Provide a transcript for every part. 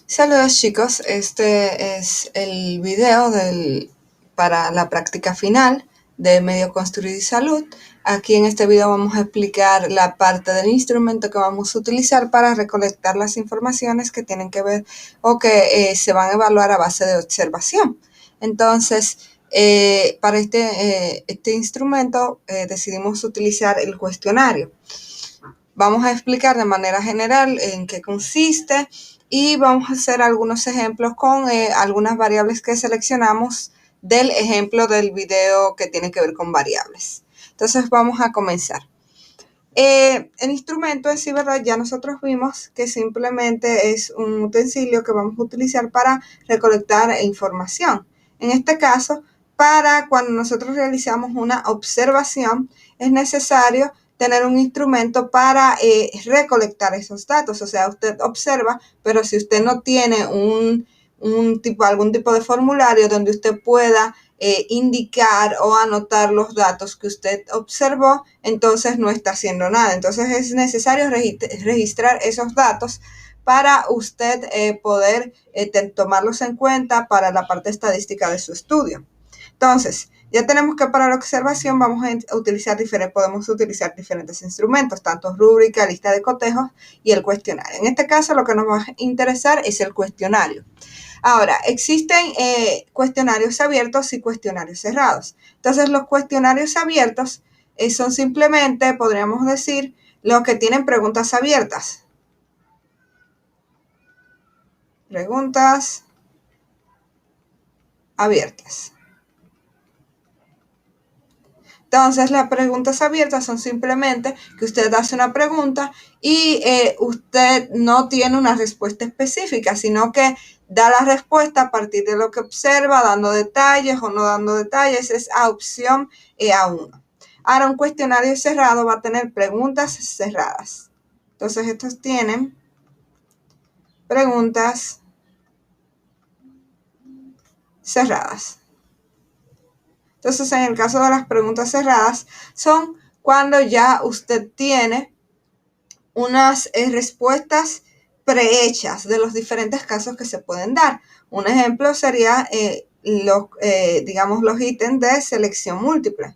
Saludos chicos, este es el video para la práctica final de Medio Construir y Salud. Aquí en este video vamos a explicar la parte del instrumento que vamos a utilizar para recolectar las informaciones que tienen que ver o que se van a evaluar a base de observación. Entonces, para este instrumento decidimos utilizar el cuestionario. Vamos a explicar de manera general en qué consiste y vamos a hacer algunos ejemplos con algunas variables que seleccionamos del ejemplo del video que tiene que ver con variables. Entonces vamos a comenzar. El instrumento en sí, ¿verdad? Ya nosotros vimos que simplemente es un utensilio que vamos a utilizar para recolectar información. En este caso, para cuando nosotros realizamos una observación, es necesario tener un instrumento para recolectar esos datos. O sea, usted observa, pero si usted no tiene algún tipo de formulario donde usted pueda indicar o anotar los datos que usted observó, entonces no está haciendo nada. Entonces es necesario registrar esos datos para usted poder tomarlos en cuenta para la parte estadística de su estudio. Entonces, ya tenemos que para la observación podemos utilizar diferentes instrumentos, tanto rúbrica, lista de cotejos y el cuestionario. En este caso, lo que nos va a interesar es el cuestionario. Ahora, existen cuestionarios abiertos y cuestionarios cerrados. Entonces, los cuestionarios abiertos son simplemente, podríamos decir, los que tienen preguntas abiertas. Preguntas abiertas. Entonces, las preguntas abiertas son simplemente que usted hace una pregunta y usted no tiene una respuesta específica, sino que da la respuesta a partir de lo que observa, dando detalles o no dando detalles, es a opción A1. Ahora, un cuestionario cerrado va a tener preguntas cerradas. Entonces, estos tienen preguntas cerradas. Entonces, en el caso de las preguntas cerradas, son cuando ya usted tiene unas respuestas prehechas de los diferentes casos que se pueden dar. Un ejemplo sería digamos, los ítems de selección múltiple.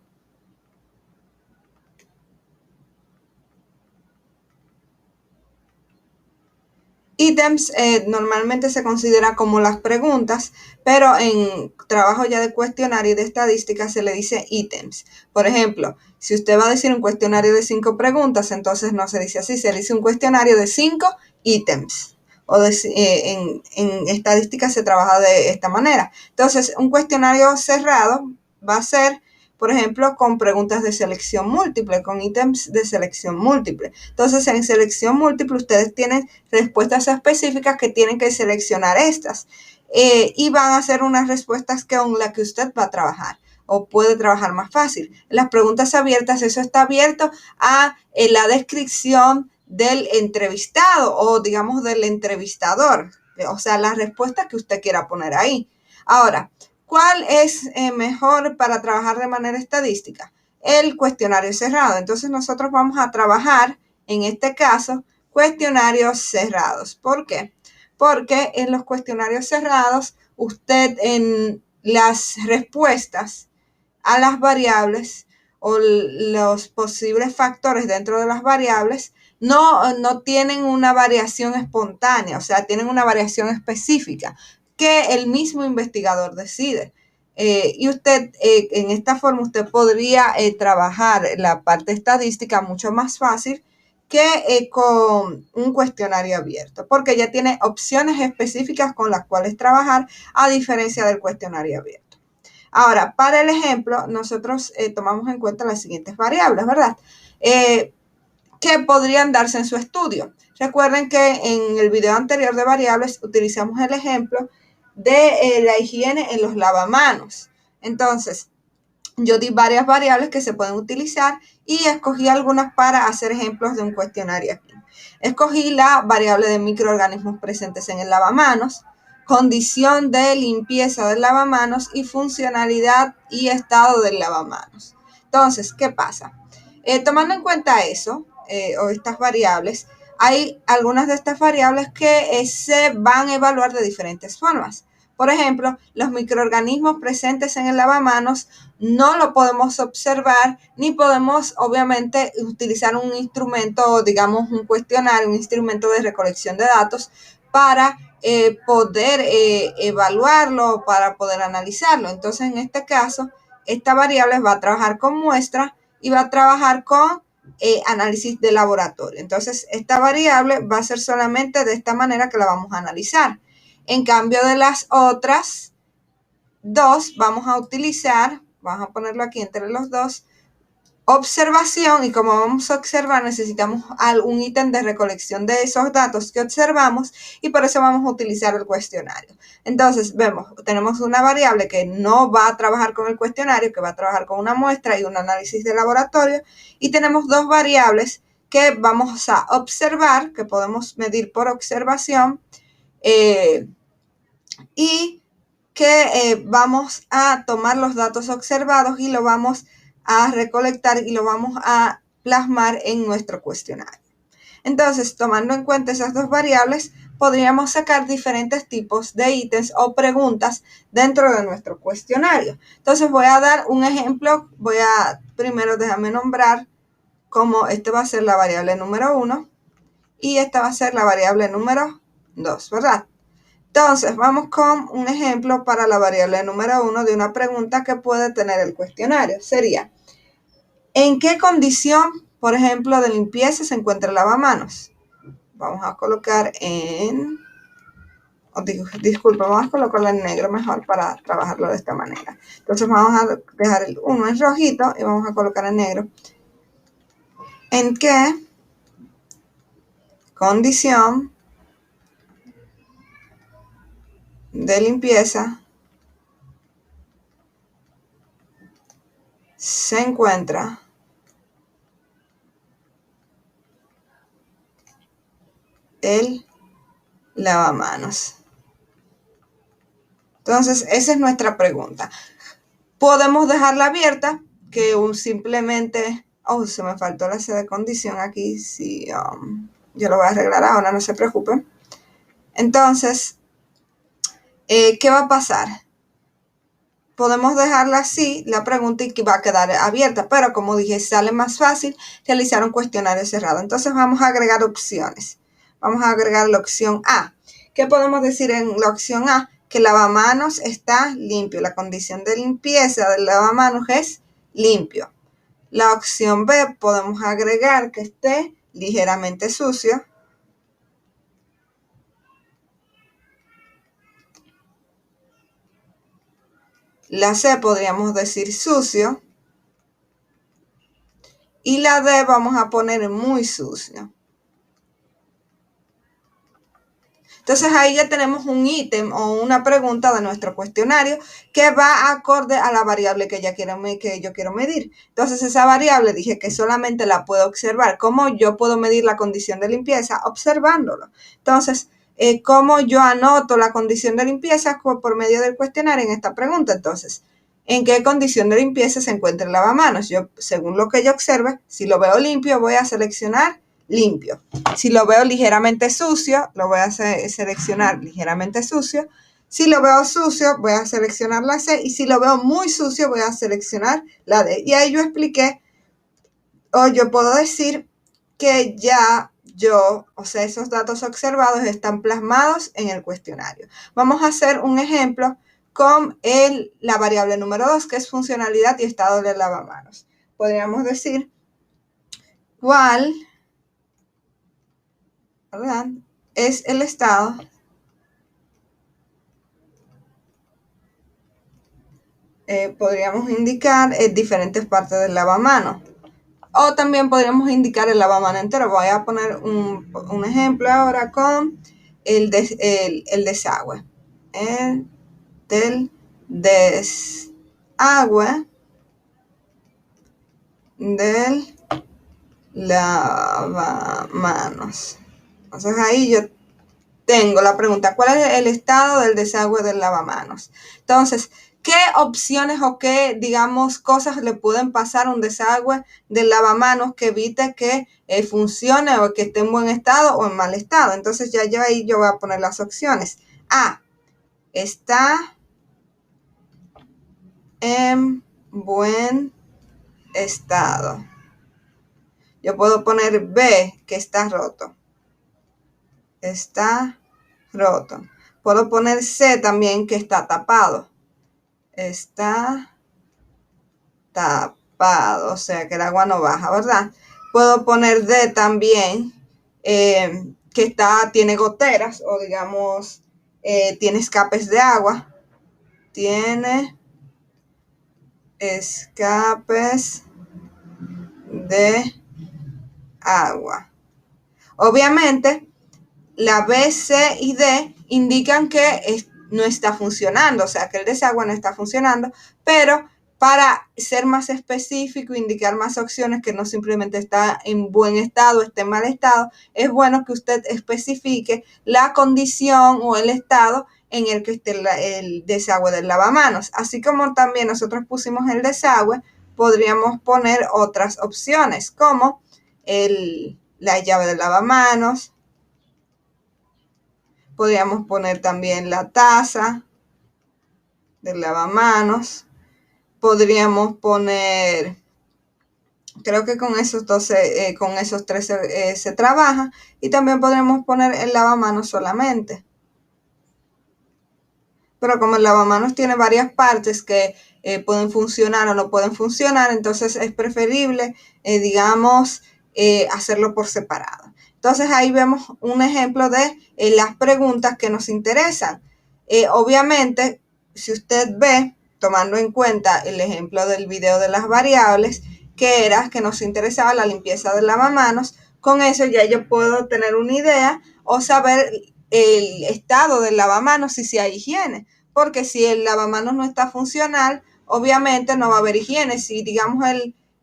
Ítems normalmente se considera como las preguntas, pero en trabajo ya de cuestionario y de estadística se le dice ítems. Por ejemplo, si usted va a decir un cuestionario de 5 preguntas, entonces no se dice así, se dice un cuestionario de 5 ítems. En estadística se trabaja de esta manera. Entonces, un cuestionario cerrado va a ser, por ejemplo, con preguntas de selección múltiple, con ítems de selección múltiple. Entonces, en selección múltiple, ustedes tienen respuestas específicas que tienen que seleccionar estas. Y van a ser unas respuestas con las que usted va a trabajar o puede trabajar más fácil. Las preguntas abiertas, eso está abierto a la descripción del entrevistado o digamos del entrevistador, o sea, la respuesta que usted quiera poner ahí. Ahora, ¿cuál es mejor para trabajar de manera estadística? El cuestionario cerrado. Entonces nosotros vamos a trabajar, en este caso, cuestionarios cerrados. ¿Por qué? Porque en los cuestionarios cerrados, usted en las respuestas a las variables o los posibles factores dentro de las variables no tienen una variación espontánea, o sea, tienen una variación específica que el mismo investigador decide. Y usted, en esta forma, usted podría trabajar la parte estadística mucho más fácil que con un cuestionario abierto, porque ya tiene opciones específicas con las cuales trabajar, a diferencia del cuestionario abierto. Ahora, para el ejemplo, nosotros tomamos en cuenta las siguientes variables, ¿verdad? Que podrían darse en su estudio. Recuerden que en el video anterior de variables utilizamos el ejemplo de la higiene en los lavamanos. Entonces, yo di varias variables que se pueden utilizar y escogí algunas para hacer ejemplos de un cuestionario aquí. Escogí la variable de microorganismos presentes en el lavamanos, condición de limpieza del lavamanos y funcionalidad y estado del lavamanos. Entonces, ¿qué pasa? Tomando en cuenta eso, o estas variables, hay algunas de estas variables que se van a evaluar de diferentes formas. Por ejemplo, los microorganismos presentes en el lavamanos no lo podemos observar ni podemos, obviamente, utilizar un instrumento, digamos un cuestionario, un instrumento de recolección de datos para poder evaluarlo, para poder analizarlo. Entonces, en este caso, esta variable va a trabajar con muestra y va a trabajar con análisis de laboratorio. Entonces, esta variable va a ser solamente de esta manera que la vamos a analizar. En cambio de las otras dos, vamos a utilizar, vamos a ponerlo aquí entre los dos, observación, y como vamos a observar necesitamos algún ítem de recolección de esos datos que observamos y por eso vamos a utilizar el cuestionario. Entonces vemos, tenemos una variable que no va a trabajar con el cuestionario, que va a trabajar con una muestra y un análisis de laboratorio, y tenemos dos variables que vamos a observar, que podemos medir por observación, y que vamos a tomar los datos observados y lo vamos a recolectar y lo vamos a plasmar en nuestro cuestionario. Entonces, tomando en cuenta esas dos variables, podríamos sacar diferentes tipos de ítems o preguntas dentro de nuestro cuestionario. Entonces, voy a dar un ejemplo. Primero déjame nombrar como este va a ser la variable número 1 y esta va a ser la variable número 2, ¿verdad? Entonces, vamos con un ejemplo para la variable número 1 de una pregunta que puede tener el cuestionario. Sería, ¿en qué condición, por ejemplo, de limpieza se encuentra el lavamanos? Vamos a colocar disculpa, vamos a colocarlo en negro mejor para trabajarlo de esta manera. Entonces, vamos a dejar el 1 en rojito y vamos a colocar en negro. ¿En qué condición de limpieza se encuentra el lavamanos? Entonces, esa es nuestra pregunta. Podemos dejarla abierta, que simplemente, se me faltó la C de condición aquí, sí, yo lo voy a arreglar ahora, no se preocupen. Entonces, ¿qué va a pasar? Podemos dejarla así, la pregunta, y que va a quedar abierta, pero como dije, sale más fácil realizar un cuestionario cerrado. Entonces vamos a agregar opciones. Vamos a agregar la opción A. ¿Qué podemos decir en la opción A? Que el lavamanos está limpio. La condición de limpieza del lavamanos es limpio. La opción B podemos agregar que esté ligeramente sucio. La C podríamos decir sucio. Y la D vamos a poner muy sucio. Entonces ahí ya tenemos un ítem o una pregunta de nuestro cuestionario que va acorde a la variable que yo quiero medir. Entonces esa variable dije que solamente la puedo observar. ¿Cómo yo puedo medir la condición de limpieza? Observándolo. Entonces, ¿cómo yo anoto la condición de limpieza? Por medio del cuestionario en esta pregunta. Entonces, ¿en qué condición de limpieza se encuentra el lavamanos? Yo, según lo que yo observe, si lo veo limpio, voy a seleccionar limpio. Si lo veo ligeramente sucio, lo voy a seleccionar ligeramente sucio. Si lo veo sucio, voy a seleccionar la C. Y si lo veo muy sucio, voy a seleccionar la D. Y ahí yo expliqué, o yo puedo decir que ya esos datos observados están plasmados en el cuestionario. Vamos a hacer un ejemplo con la variable número 2, que es funcionalidad y estado del lavamanos. Podríamos decir, ¿cuál, ¿verdad?, es el estado podríamos indicar diferentes partes del lavamanos. O también podríamos indicar el lavamanos entero. Voy a poner un ejemplo ahora con el desagüe. Del desagüe del lavamanos. Entonces ahí yo tengo la pregunta, ¿cuál es el estado del desagüe del lavamanos? Entonces, ¿Qué opciones o qué, digamos, cosas le pueden pasar a un desagüe del lavamanos que evite que funcione o que esté en buen estado o en mal estado? Entonces ya yo ahí voy a poner las opciones. A, está en buen estado. Yo puedo poner B, que está roto. Está roto. Puedo poner C también, que está tapado. Está tapado, o sea que el agua no baja, ¿verdad? Puedo poner D también, que tiene goteras o digamos, tiene escapes de agua. Tiene escapes de agua. Obviamente, la B, C y D indican que no está funcionando, o sea, que el desagüe no está funcionando, pero para ser más específico, indicar más opciones que no simplemente está en buen estado, esté en mal estado, es bueno que usted especifique la condición o el estado en el que esté el desagüe del lavamanos. Así como también nosotros pusimos el desagüe, podríamos poner otras opciones como la llave del lavamanos. Podríamos poner también la taza del lavamanos. Podríamos poner, creo que con esos 12, con esos 13 se trabaja. Y también podríamos poner el lavamanos solamente. Pero como el lavamanos tiene varias partes que pueden funcionar o no pueden funcionar, entonces es preferible, digamos, hacerlo por separado. Entonces ahí vemos un ejemplo de las preguntas que nos interesan. Obviamente, si usted ve, tomando en cuenta el ejemplo del video de las variables, que era que nos interesaba la limpieza del lavamanos, con eso ya yo puedo tener una idea o saber el estado del lavamanos y si hay higiene. Porque si el lavamanos no está funcional, obviamente no va a haber higiene. Si digamos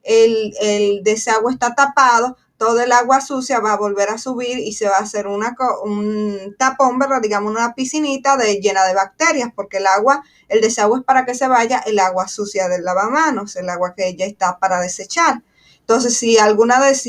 el desagüe está tapado, todo el agua sucia va a volver a subir y se va a hacer un tapón, ¿verdad? Digamos una piscinita llena de bacterias, porque el desagüe es para que se vaya el agua sucia del lavamanos, el agua que ya está para desechar. Entonces, si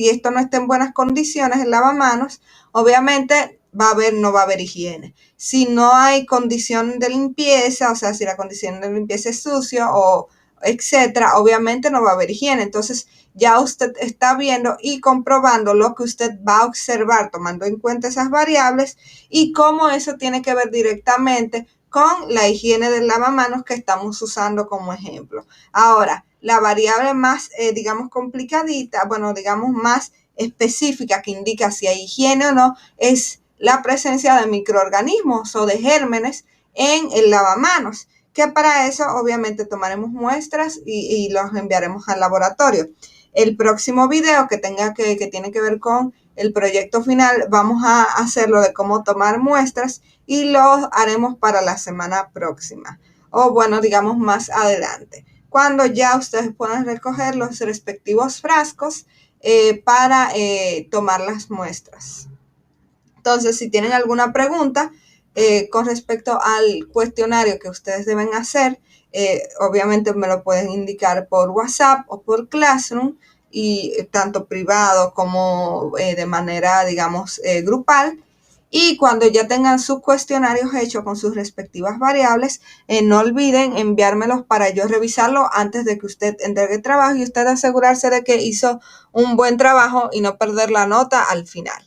esto no está en buenas condiciones, el lavamanos, obviamente no va a haber higiene. Si no hay condición de limpieza, o sea, si la condición de limpieza es sucio o etcétera, obviamente no va a haber higiene. Entonces, ya usted está viendo y comprobando lo que usted va a observar, tomando en cuenta esas variables y cómo eso tiene que ver directamente con la higiene del lavamanos que estamos usando como ejemplo. Ahora, la variable más, digamos, complicadita, bueno, digamos, más específica que indica si hay higiene o no, es la presencia de microorganismos o de gérmenes en el lavamanos, que para eso obviamente tomaremos muestras y los enviaremos al laboratorio. El próximo video que tiene que ver con el proyecto final, vamos a hacerlo de cómo tomar muestras y lo haremos para la semana próxima, o bueno, digamos más adelante, cuando ya ustedes puedan recoger los respectivos frascos para tomar las muestras. Entonces, si tienen alguna pregunta con respecto al cuestionario que ustedes deben hacer, obviamente me lo pueden indicar por WhatsApp o por Classroom, y tanto privado como de manera, digamos, grupal. Y cuando ya tengan sus cuestionarios hechos con sus respectivas variables, no olviden enviármelos para yo revisarlo antes de que usted entregue el trabajo y usted asegurarse de que hizo un buen trabajo y no perder la nota al final.